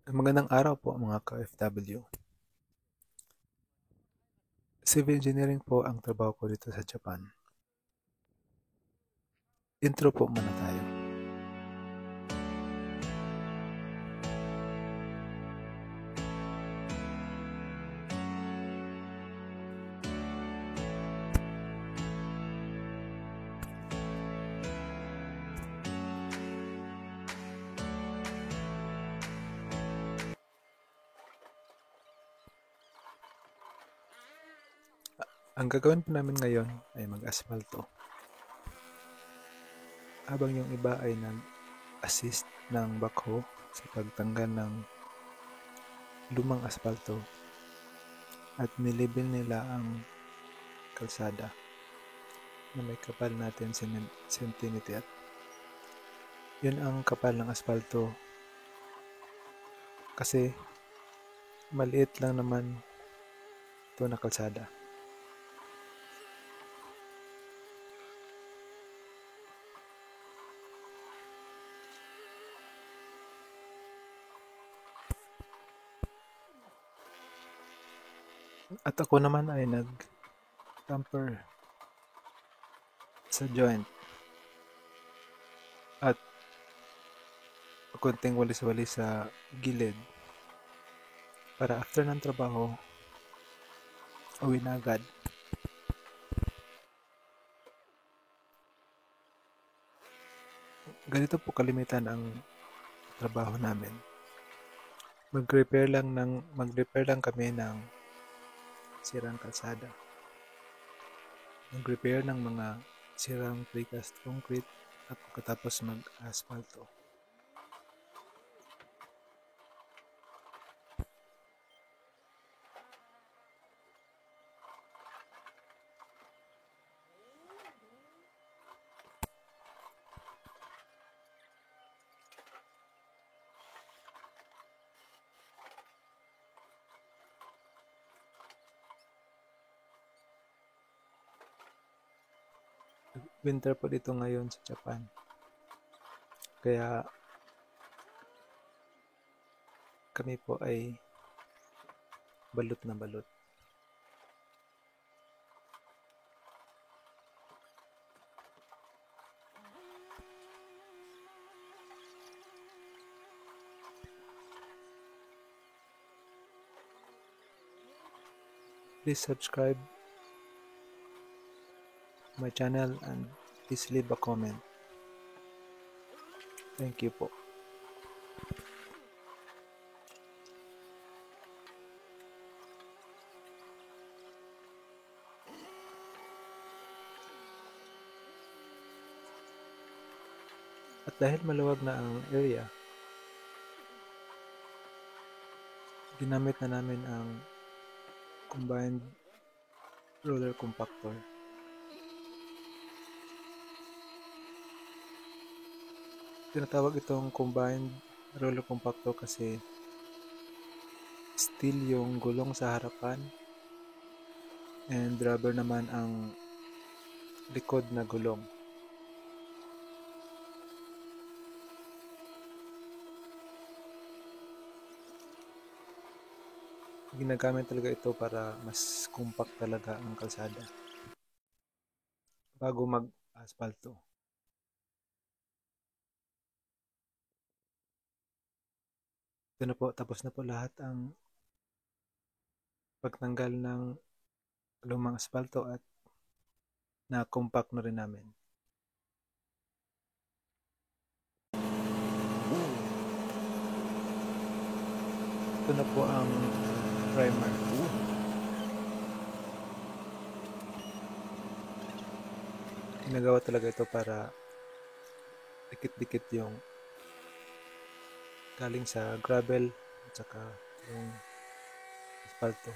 Magandang araw po mga ka-OFW. Civil engineering po ang trabaho ko dito sa Japan. Intro po muna tayo. Ang gagawin po namin ngayon ay mag-asfalto. Habang yung iba ay nag-assist ng backhoe sa pagtanggal ng lumang asfalto at nilibin nila ang kalsada na may kapal na 10 centimeter. Yun ang kapal ng asfalto kasi maliit lang naman ito na kalsada. At ako naman ay nag-tamper sa joint at konting walis-walis sa gilid para after ng trabaho, uwi na agad. Ganito po kalimitan ang trabaho namin. Mag-repair lang kami ng sirang kalsada. Mag-repair ng mga sirang precast concrete at pagkatapos mag-asfalto. Winter po dito ngayon sa Japan. Kaya kami po ay balot na balot. Please subscribe my channel and please leave a comment. Thank you po. At dahil maluwag na ang area, ginamit na namin ang combined roller compactor. Tinatawag itong combined roller compactor kasi steel yung gulong sa harapan and rubber naman ang likod na gulong. Ginagamit talaga ito para mas compact talaga ang kalsada bago mag-asfalto. Ito na po, tapos na po lahat ang pagtanggal ng lumang asfalto at na-compact na rin namin. Ito na po ang primer. Ginagawa talaga ito para dikit-dikit yung galing sa gravel at saka yung asfalto.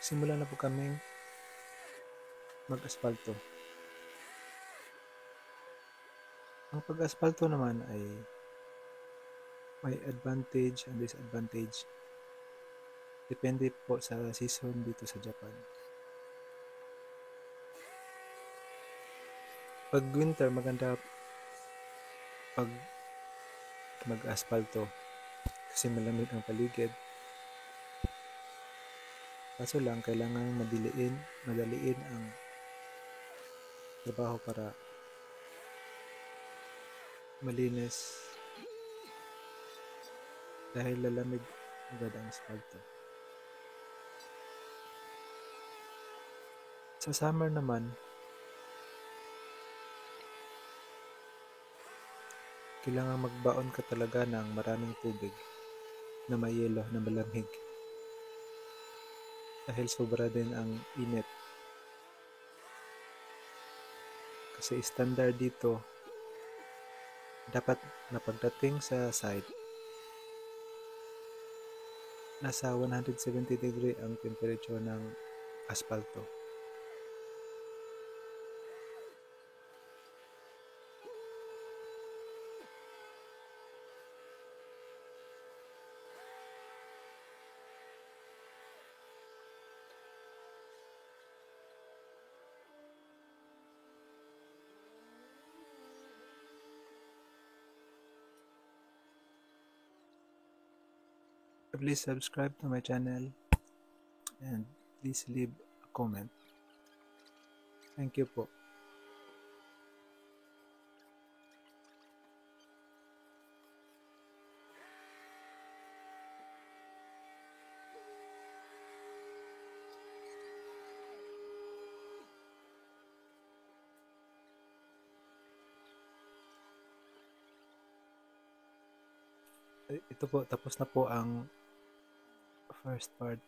Simula na po kaming mag-asfalto. Ang pag-asfalto naman ay may advantage and disadvantage. Depende po sa season dito sa Japan. Pag winter, maganda pag mag-aspalto kasi malamig ang paligid. Kaso lang, kailangan madaliin ang trabaho para malinis dahil lalamig agad ang aspalto. Sa summer naman, kailangan magbaon ka talaga ng maraming tubig na may yelo na malamig dahil sobra din ang init. Kasi standard dito, dapat na pagdating sa site, nasa 170 degree ang temperature ng aspalto. Please subscribe to my channel and please leave a comment. Thank you po. Ito po, tapos na po ang first part.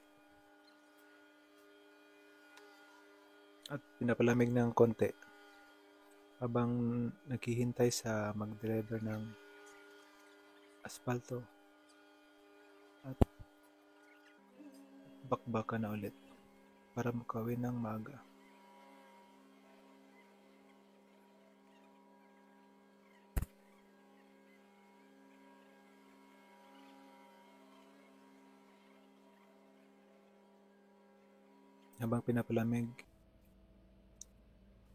At pinapalamig ng konti habang naghihintay sa mag-deliver ng aspalto at bakbakan na ulit para makawin ng maaga. Habang pinapalamig,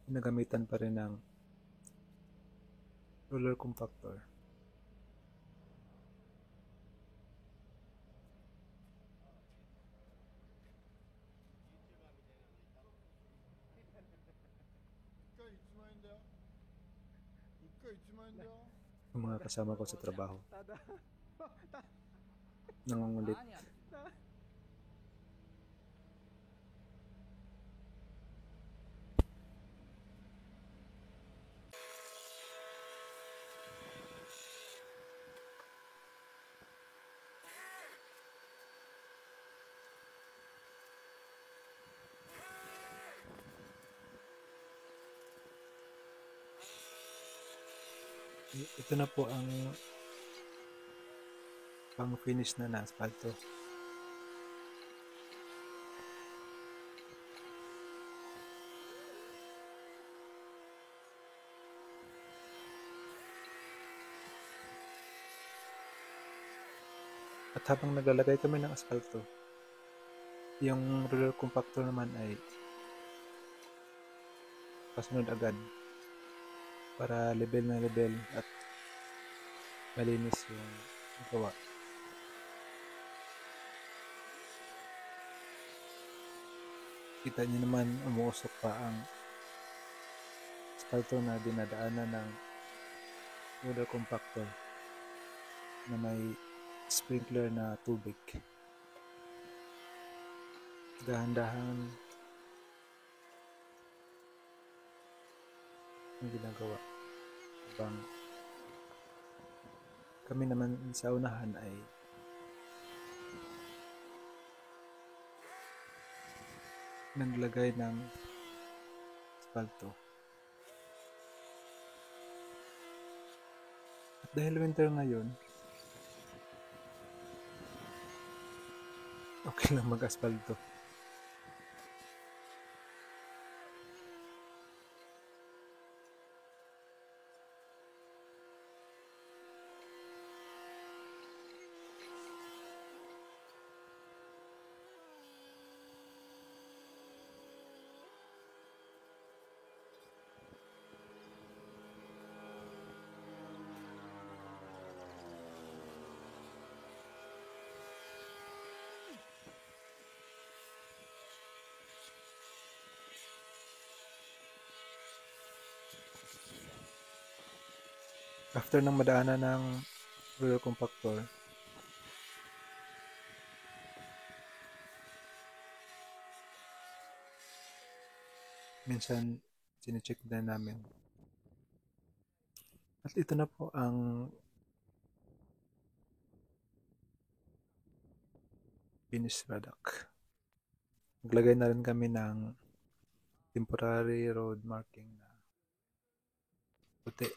ginagamitan pa rin ng roller compactor. Yung mga kasama ko sa trabaho nangungulit. Ito na po ang pang-finish na aspalto. At habang naglalagay kami ng aspalto, yung roller compactor naman ay pasunod agad para level na level at malinis yung gawa. Kita niyo naman umuusok pa ang aspalto na dinadaanan ng roller compactor na may sprinkler na tubig. Dahan-dahan ang ginagawa. Habang kami naman sa unahan ay naglagay ng aspalto. At dahil winter ngayon, okay lang mag-aspalto. After ng madaanan ng roller compactor, minsan sine-check na namin. At ito na po ang finished product. Naglagay na rin kami ng temporary road marking na puti